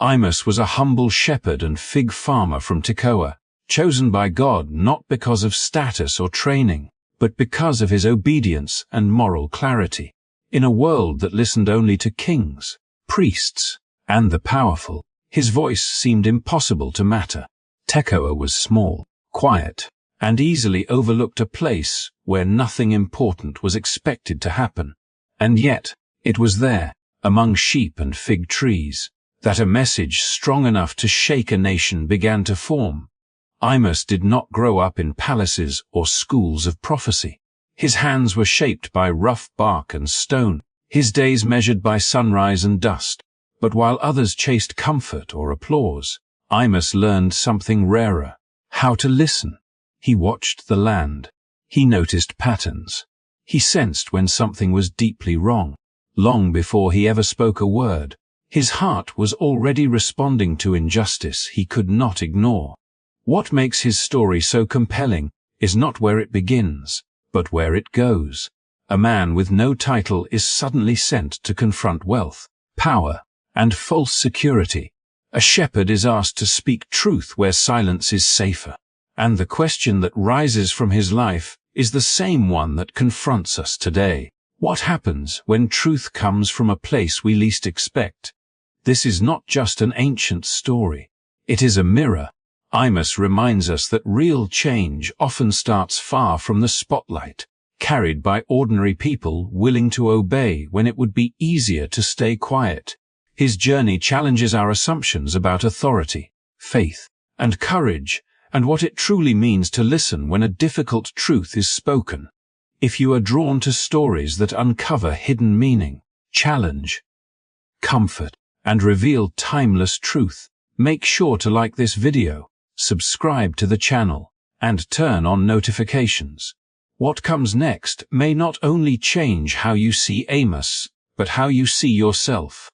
Amos was a humble shepherd and fig farmer from Tekoa, chosen by God not because of status or training, but because of his obedience and moral clarity. In a world that listened only to kings, priests, and the powerful, his voice seemed impossible to matter. Tekoa was small, quiet, and easily overlooked, a place where nothing important was expected to happen. And yet, it was there, among sheep and fig trees, that a message strong enough to shake a nation began to form. Amos did not grow up in palaces or schools of prophecy. His hands were shaped by rough bark and stone, his days measured by sunrise and dust. But while others chased comfort or applause, Amos learned something rarer: how to listen. He watched the land. He noticed patterns. He sensed when something was deeply wrong. Long before he ever spoke a word, his heart was already responding to injustice he could not ignore. What makes his story so compelling is not where it begins, but where it goes. A man with no title is suddenly sent to confront wealth, power, and false security. A shepherd is asked to speak truth where silence is safer. And the question that rises from his life is the same one that confronts us today. What happens when truth comes from a place we least expect? This is not just an ancient story. It is a mirror. Amos reminds us that real change often starts far from the spotlight, carried by ordinary people willing to obey when it would be easier to stay quiet. His journey challenges our assumptions about authority, faith, and courage, and what it truly means to listen when a difficult truth is spoken. If you are drawn to stories that uncover hidden meaning, challenge, comfort, and reveal timeless truth, make sure to like this video, subscribe to the channel, and turn on notifications. What comes next may not only change how you see Amos, but how you see yourself.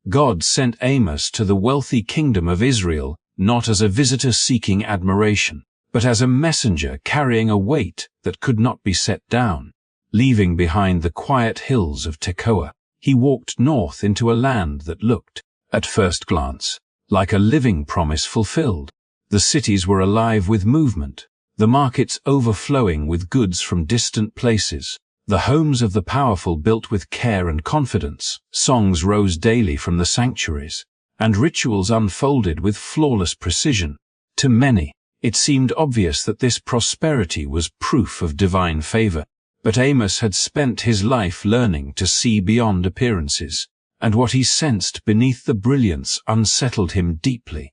God sent Amos to the wealthy kingdom of Israel not as a visitor seeking admiration, but as a messenger carrying a weight that could not be set down. Leaving behind the quiet hills of Tekoa, he walked north into a land that looked, at first glance, like a living promise fulfilled. The cities were alive with movement, the markets overflowing with goods from distant places, the homes of the powerful built with care and confidence. Songs rose daily from the sanctuaries, and rituals unfolded with flawless precision. To many, it seemed obvious that this prosperity was proof of divine favor. But Amos had spent his life learning to see beyond appearances, and what he sensed beneath the brilliance unsettled him deeply.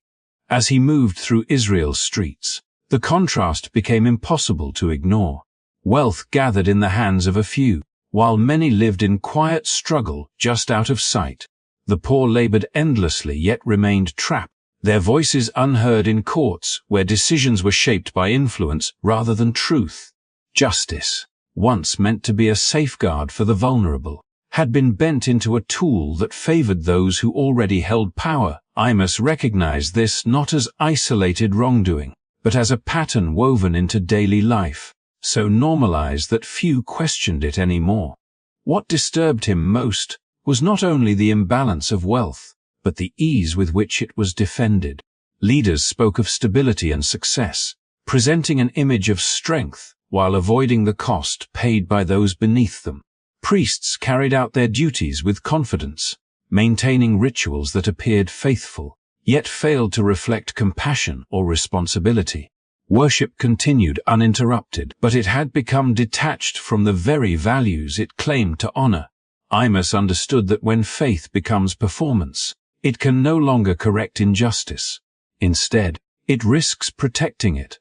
As he moved through Israel's streets, the contrast became impossible to ignore. Wealth gathered in the hands of a few, while many lived in quiet struggle just out of sight. The poor labored endlessly yet remained trapped, their voices unheard in courts where decisions were shaped by influence rather than truth. Justice, once meant to be a safeguard for the vulnerable, had been bent into a tool that favored those who already held power. Amos recognized this not as isolated wrongdoing, but as a pattern woven into daily life, so normalized that few questioned it anymore. What disturbed him most was not only the imbalance of wealth, but the ease with which it was defended. Leaders spoke of stability and success, presenting an image of strength while avoiding the cost paid by those beneath them. Priests carried out their duties with confidence, maintaining rituals that appeared faithful, yet failed to reflect compassion or responsibility. Worship continued uninterrupted, but it had become detached from the very values it claimed to honor. Amos understood that when faith becomes performance, it can no longer correct injustice. Instead, it risks protecting it.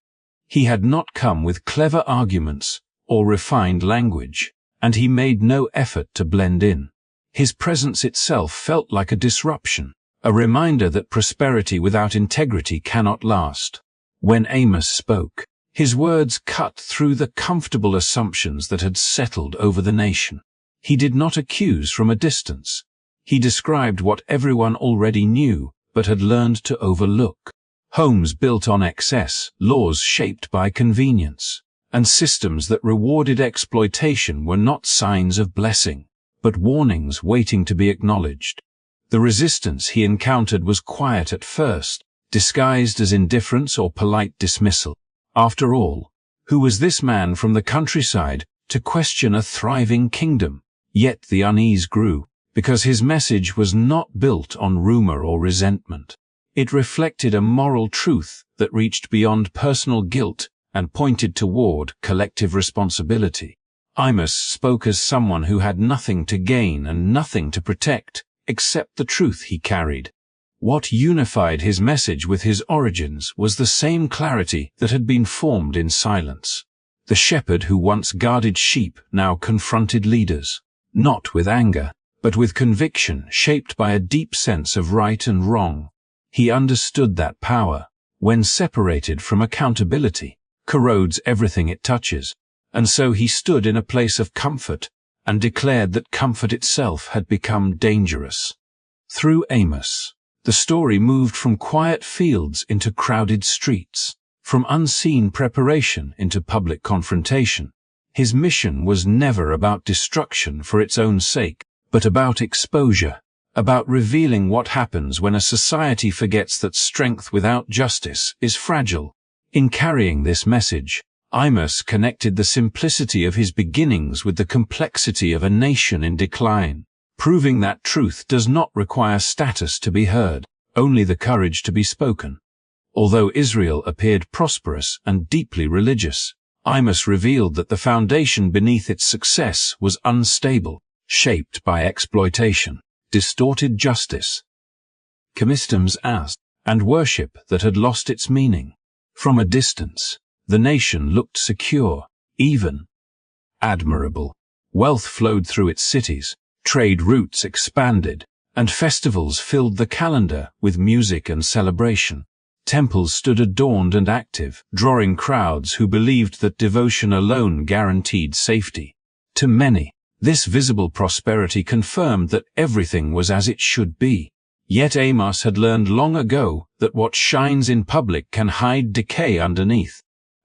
He had not come with clever arguments or refined language, and he made no effort to blend in. His presence itself felt like a disruption, a reminder that prosperity without integrity cannot last. When Amos spoke, his words cut through the comfortable assumptions that had settled over the nation. He did not accuse from a distance. He described what everyone already knew but had learned to overlook. Homes built on excess, laws shaped by convenience, and systems that rewarded exploitation were not signs of blessing, but warnings waiting to be acknowledged. The resistance he encountered was quiet at first, disguised as indifference or polite dismissal. After all, who was this man from the countryside to question a thriving kingdom? Yet the unease grew, because his message was not built on rumor or resentment. It reflected a moral truth that reached beyond personal guilt and pointed toward collective responsibility. Amos spoke as someone who had nothing to gain and nothing to protect, except the truth he carried. What unified his message with his origins was the same clarity that had been formed in silence. The shepherd who once guarded sheep now confronted leaders, not with anger, but with conviction shaped by a deep sense of right and wrong. He understood that power, when separated from accountability, corrodes everything it touches, and so he stood in a place of comfort and declared that comfort itself had become dangerous. Through Amos, the story moved from quiet fields into crowded streets, from unseen preparation into public confrontation. His mission was never about destruction for its own sake, but about exposure, about revealing what happens when a society forgets that strength without justice is fragile. In carrying this message, Amos connected the simplicity of his beginnings with the complexity of a nation in decline, proving that truth does not require status to be heard, only the courage to be spoken. Although Israel appeared prosperous and deeply religious, Amos revealed that the foundation beneath its success was unstable, shaped by exploitation, distorted justice, customs and worship that had lost its meaning. From a distance, the nation looked secure, even admirable. Wealth flowed through its cities, trade routes expanded, and festivals filled the calendar with music and celebration. Temples stood adorned and active, drawing crowds who believed that devotion alone guaranteed safety. To many, this visible prosperity confirmed that everything was as it should be. Yet Amos had learned long ago that what shines in public can hide decay underneath.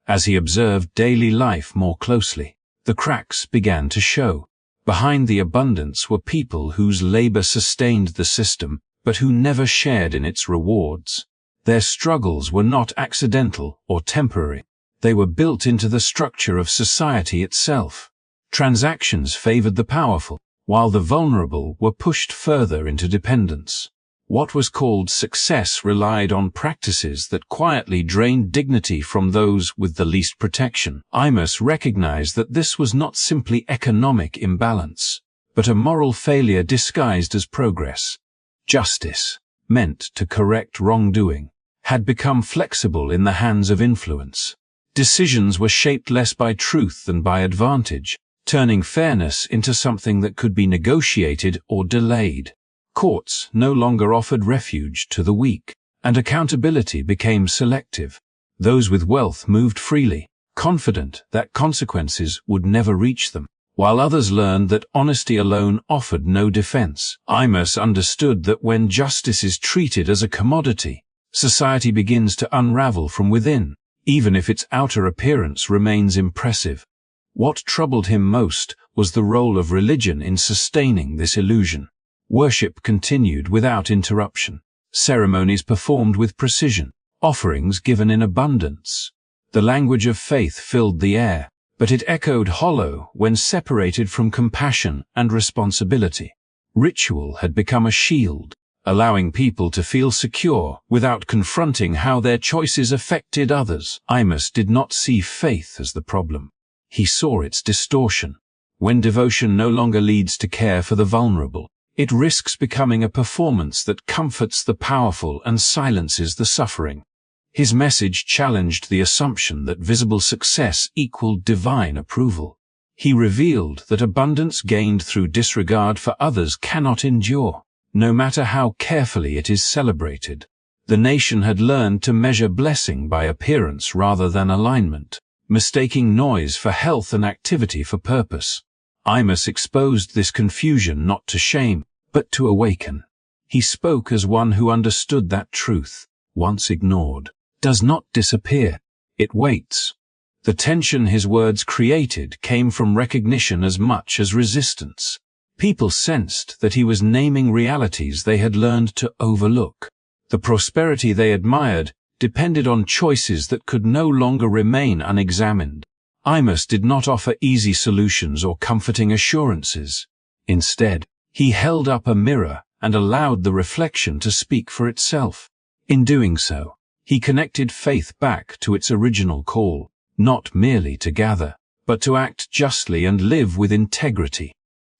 As he observed daily life more closely, the cracks began to show. Behind the abundance were people whose labor sustained the system, but who never shared in its rewards. Their struggles were not accidental or temporary. They were built into the structure of society itself. Transactions favored the powerful, while the vulnerable were pushed further into dependence. What was called success relied on practices that quietly drained dignity from those with the least protection. Amos recognized that this was not simply economic imbalance, but a moral failure disguised as progress. Justice, meant to correct wrongdoing, had become flexible in the hands of influence. Decisions were shaped less by truth than by advantage, turning fairness into something that could be negotiated or delayed. Courts no longer offered refuge to the weak, and accountability became selective. Those with wealth moved freely, confident that consequences would never reach them, while others learned that honesty alone offered no defense. Amos understood that when justice is treated as a commodity, society begins to unravel from within, even if its outer appearance remains impressive. What troubled him most was the role of religion in sustaining this illusion. Worship continued without interruption, ceremonies performed with precision, offerings given in abundance. The language of faith filled the air, but it echoed hollow when separated from compassion and responsibility. Ritual had become a shield, allowing people to feel secure without confronting how their choices affected others. Amos did not see faith as the problem. He saw its distortion. When devotion no longer leads to care for the vulnerable, it risks becoming a performance that comforts the powerful and silences the suffering. His message challenged the assumption that visible success equaled divine approval. He revealed that abundance gained through disregard for others cannot endure, no matter how carefully it is celebrated. The nation had learned to measure blessing by appearance rather than alignment, mistaking noise for health and activity for purpose. Amos exposed this confusion not to shame, but to awaken. He spoke as one who understood that truth, once ignored, does not disappear. It waits. The tension his words created came from recognition as much as resistance. People sensed that he was naming realities they had learned to overlook. The prosperity they admired depended on choices that could no longer remain unexamined. Amos did not offer easy solutions or comforting assurances. Instead, he held up a mirror and allowed the reflection to speak for itself. In doing so, he connected faith back to its original call, not merely to gather, but to act justly and live with integrity.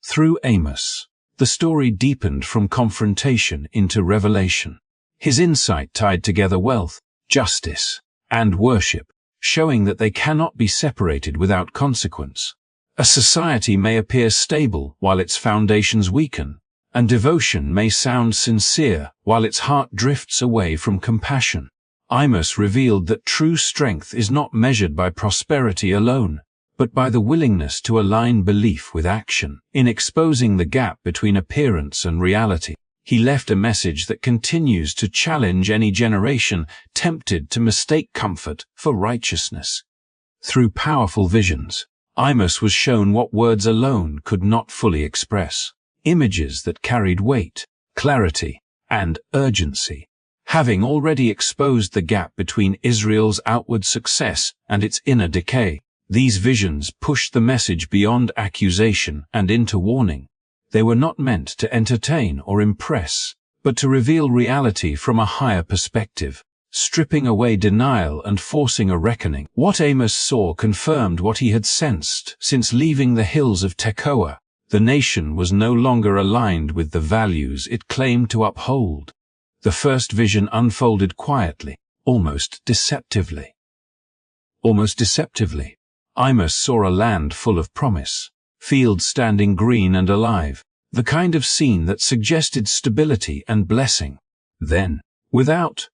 Through Amos, the story deepened from confrontation into revelation. His insight tied together wealth, justice, and worship, showing that they cannot be separated without consequence. A society may appear stable while its foundations weaken, and devotion may sound sincere while its heart drifts away from compassion. Amos revealed that true strength is not measured by prosperity alone, but by the willingness to align belief with action. In exposing the gap between appearance and reality, he left a message that continues to challenge any generation tempted to mistake comfort for righteousness. Through powerful visions, Amos was shown what words alone could not fully express. Images that carried weight, clarity, and urgency. Having already exposed the gap between Israel's outward success and its inner decay, these visions pushed the message beyond accusation and into warning. They were not meant to entertain or impress, but to reveal reality from a higher perspective, stripping away denial and forcing a reckoning. What Amos saw confirmed what he had sensed since leaving the hills of Tekoa. The nation was no longer aligned with the values it claimed to uphold. The first vision unfolded quietly, almost deceptively. Amos saw a land full of promise, fields standing green and alive, the kind of scene that suggested stability and blessing. Then, without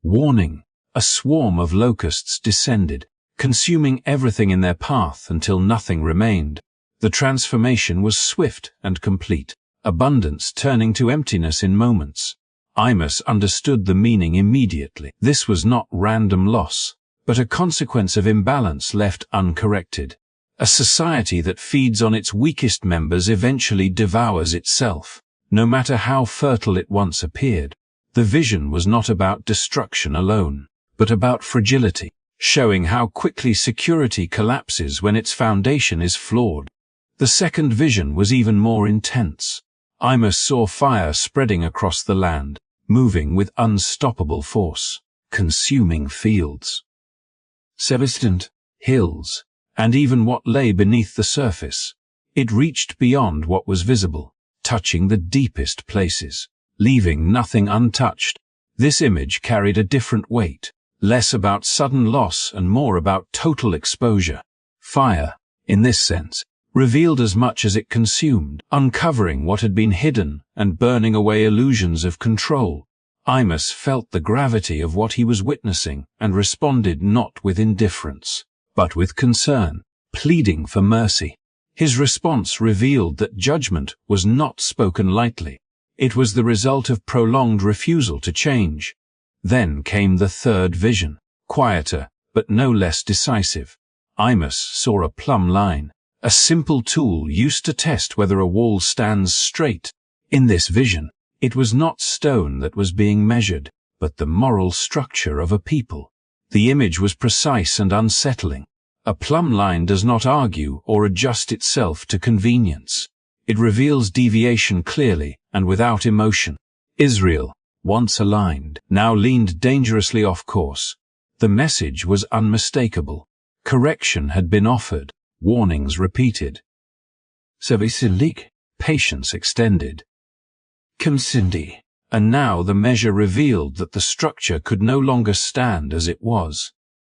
warning, a swarm of locusts descended, consuming everything in their path until nothing remained. The transformation was swift and complete, abundance turning to emptiness in moments. Amos understood the meaning immediately. This was not random loss, but a consequence of imbalance left uncorrected. A society that feeds on its weakest members eventually devours itself, no matter how fertile it once appeared. The vision was not about destruction alone, but about fragility, showing how quickly security collapses when its foundation is flawed. The second vision was even more intense. Amos saw fire spreading across the land, moving with unstoppable force, consuming fields, hills, and even what lay beneath the surface. It reached beyond what was visible, touching the deepest places, leaving nothing untouched. This image carried a different weight, less about sudden loss and more about total exposure. Fire, in this sense, revealed as much as it consumed, uncovering what had been hidden and burning away illusions of control. Amos felt the gravity of what he was witnessing and responded not with indifference, but with concern, pleading for mercy. His response revealed that judgment was not spoken lightly. It was the result of prolonged refusal to change. Then came the third vision, quieter but no less decisive. Amos saw a plumb line, a simple tool used to test whether a wall stands straight. In this vision, it was not stone that was being measured, but the moral structure of a people. The image was precise and unsettling. A plumb line does not argue or adjust itself to convenience. It reveals deviation clearly and without emotion. Israel, once aligned, now leaned dangerously off course. The message was unmistakable. Correction had been offered, warnings repeated. Patience extended. And now the measure revealed that the structure could no longer stand as it was.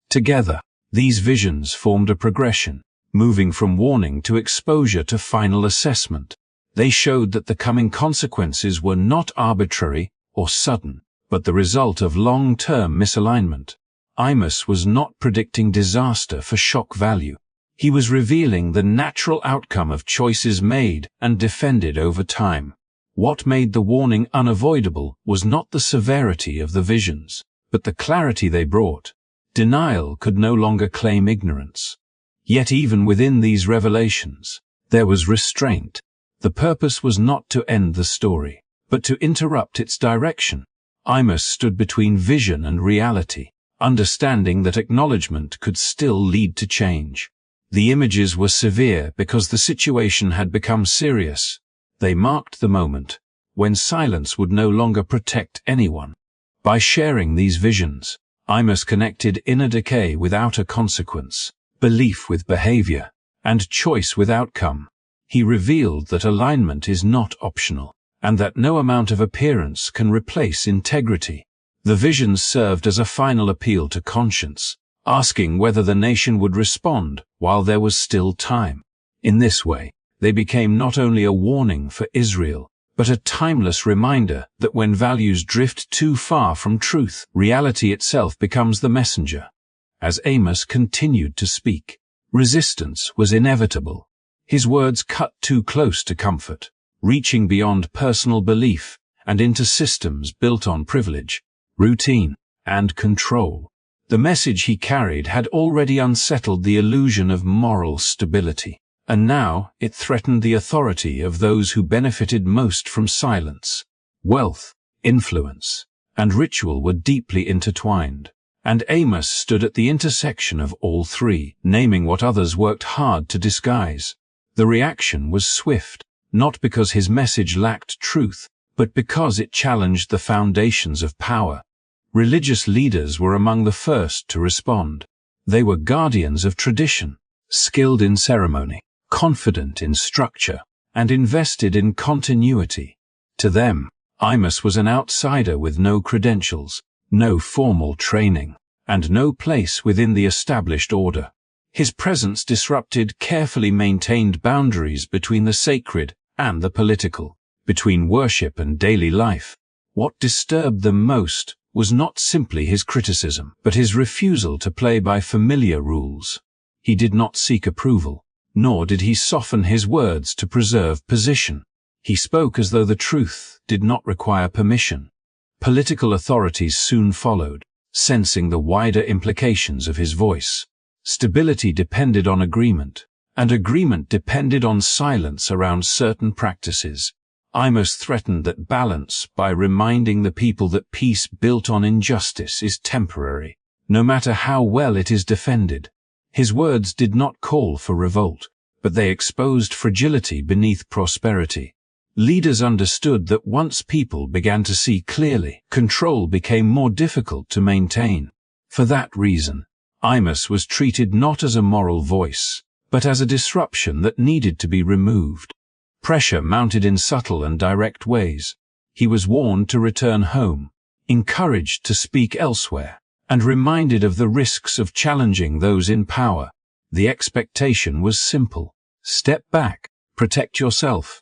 Together, these visions formed a progression, moving from warning to exposure to final assessment. They showed that the coming consequences were not arbitrary or sudden, but the result of long-term misalignment. Amos was not predicting disaster for shock value. He was revealing the natural outcome of choices made and defended over time. What made the warning unavoidable was not the severity of the visions, but the clarity they brought. Denial could no longer claim ignorance. Yet even within these revelations, there was restraint. The purpose was not to end the story, but to interrupt its direction. Amos stood between vision and reality, understanding that acknowledgement could still lead to change. The images were severe because the situation had become serious. They marked the moment when silence would no longer protect anyone. By sharing these visions, Amos connected inner decay with outer consequence, belief with behavior, and choice with outcome. He revealed that alignment is not optional, and that no amount of appearance can replace integrity. The visions served as a final appeal to conscience, asking whether the nation would respond while there was still time. In this way, they became not only a warning for Israel, but a timeless reminder that when values drift too far from truth, reality itself becomes the messenger. As Amos continued to speak, resistance was inevitable. His words cut too close to comfort, reaching beyond personal belief and into systems built on privilege, routine, and control. The message he carried had already unsettled the illusion of moral stability, and now it threatened the authority of those who benefited most from silence. Wealth, influence, and ritual were deeply intertwined, and Amos stood at the intersection of all three, naming what others worked hard to disguise. The reaction was swift, not because his message lacked truth, but because it challenged the foundations of power. Religious leaders were among the first to respond. They were guardians of tradition, skilled in ceremony, confident in structure, and invested in continuity. To them, Amos was an outsider with no credentials, no formal training, and no place within the established order. His presence disrupted carefully maintained boundaries between the sacred and the political, between worship and daily life. What disturbed them most was not simply his criticism, but his refusal to play by familiar rules. He did not seek approval, nor did he soften his words to preserve position. He spoke as though the truth did not require permission. Political authorities soon followed, sensing the wider implications of his voice. Stability depended on agreement, and agreement depended on silence around certain practices. Amos threatened that balance by reminding the people that peace built on injustice is temporary, no matter how well it is defended. His words did not call for revolt, but they exposed fragility beneath prosperity. Leaders understood that once people began to see clearly, control became more difficult to maintain. For that reason, Amos was treated not as a moral voice, but as a disruption that needed to be removed. Pressure mounted in subtle and direct ways. He was warned to return home, encouraged to speak elsewhere, and reminded of the risks of challenging those in power. The expectation was simple: step back, protect yourself.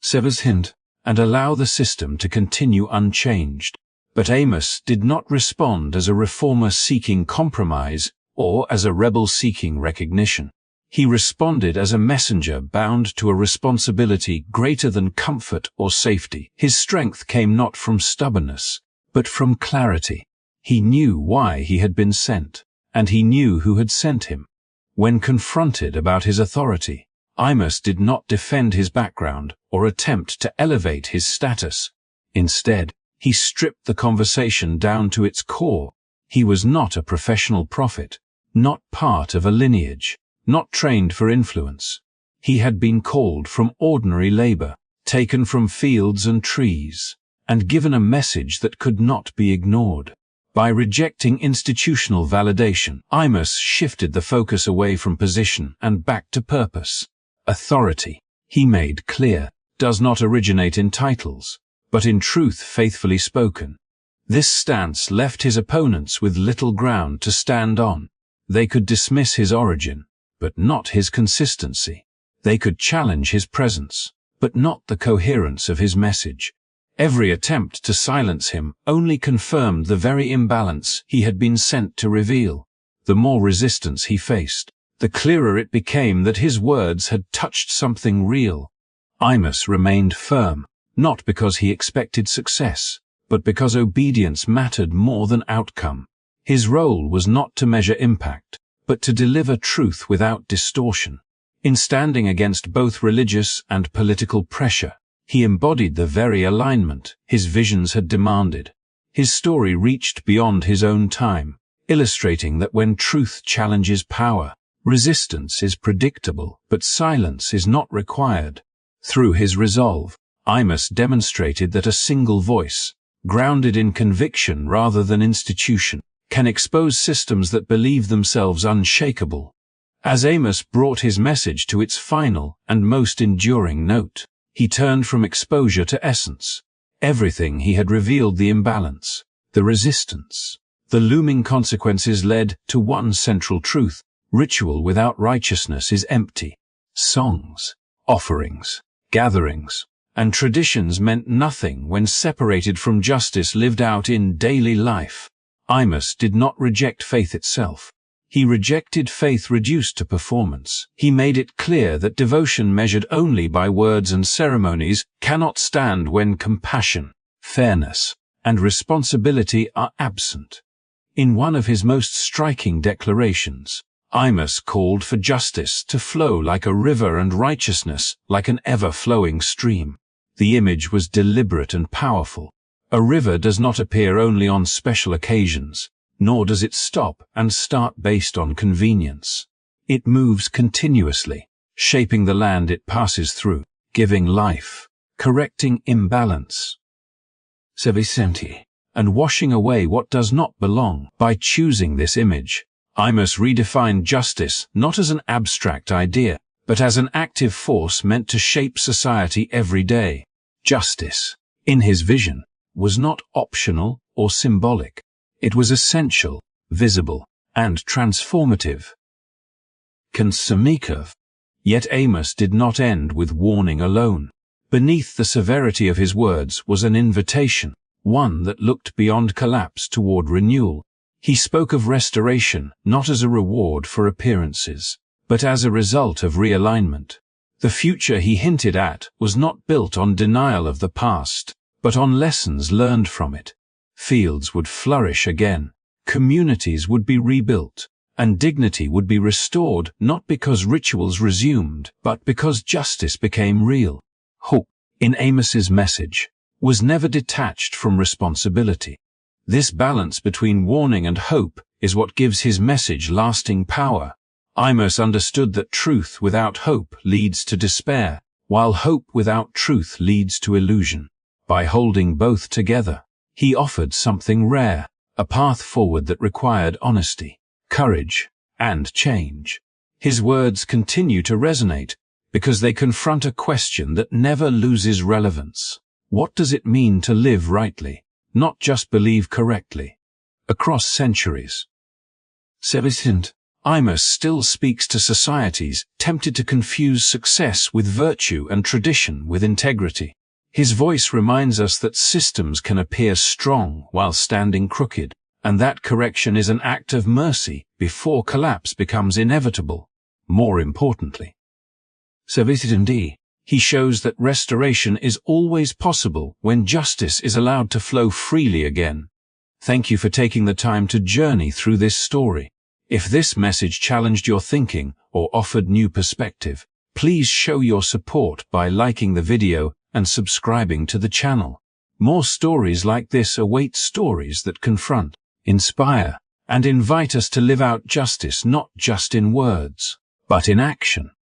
Sever's hint, and allow the system to continue unchanged. But Amos did not respond as a reformer seeking compromise or as a rebel seeking recognition. He responded as a messenger bound to a responsibility greater than comfort or safety. His strength came not from stubbornness, but from clarity. He knew why he had been sent, and he knew who had sent him. When confronted about his authority, Amos did not defend his background or attempt to elevate his status. Instead, he stripped the conversation down to its core. He was not a professional prophet, not part of a lineage, not trained for influence. He had been called from ordinary labor, taken from fields and trees, and given a message that could not be ignored. By rejecting institutional validation, Amos shifted the focus away from position and back to purpose. Authority, he made clear, does not originate in titles, but in truth faithfully spoken. This stance left his opponents with little ground to stand on. They could dismiss his origin, but not his consistency. They could challenge his presence, but not the coherence of his message. Every attempt to silence him only confirmed the very imbalance he had been sent to reveal. The more resistance he faced, the clearer it became that his words had touched something real. Amos remained firm, not because he expected success, but because obedience mattered more than outcome. His role was not to measure impact, but to deliver truth without distortion. In standing against both religious and political pressure, he embodied the very alignment his visions had demanded. His story reached beyond his own time, illustrating that when truth challenges power, resistance is predictable, but silence is not required. Through his resolve, Amos demonstrated that a single voice, grounded in conviction rather than institution, can expose systems that believe themselves unshakable. As Amos brought his message to its final and most enduring note, he turned from exposure to essence. Everything he had revealed, the imbalance, the resistance, the looming consequences, led to one central truth: ritual without righteousness is empty. Songs, offerings, gatherings, and traditions meant nothing when separated from justice lived out in daily life. Amos did not reject faith itself. He rejected faith reduced to performance. He made it clear that devotion measured only by words and ceremonies cannot stand when compassion, fairness, and responsibility are absent. In one of his most striking declarations, Amos called for justice to flow like a river and righteousness like an ever-flowing stream. The image was deliberate and powerful. A river does not appear only on special occasions, nor does it stop and start based on convenience. It moves continuously, shaping the land it passes through, giving life, correcting imbalance, and washing away what does not belong. By choosing this image, Amos redefined justice not as an abstract idea, but as an active force meant to shape society every day. Justice, in his vision, was not optional or symbolic. It was essential, visible, and transformative. Yet Amos did not end with warning alone. Beneath the severity of his words was an invitation, one that looked beyond collapse toward renewal. He spoke of restoration not as a reward for appearances, but as a result of realignment. The future he hinted at was not built on denial of the past, but on lessons learned from it. Fields would flourish again, communities would be rebuilt, and dignity would be restored not because rituals resumed, but because justice became real. Hope, in Amos's message, was never detached from responsibility. This balance between warning and hope is what gives his message lasting power. Amos understood that truth without hope leads to despair, while hope without truth leads to illusion. By holding both together, he offered something rare, a path forward that required honesty, courage, and change. His words continue to resonate because they confront a question that never loses relevance. What does it mean to live rightly, not just believe correctly? Across centuries, Amos still speaks to societies tempted to confuse success with virtue and tradition with integrity. His voice reminds us that systems can appear strong while standing crooked, and that correction is an act of mercy before collapse becomes inevitable. More importantly, he shows that restoration is always possible when justice is allowed to flow freely again. Thank you for taking the time to journey through this story. If this message challenged your thinking or offered new perspective, please show your support by liking the video and subscribing to the channel. More stories like this await, stories that confront, inspire, and invite us to live out justice not just in words, but in action.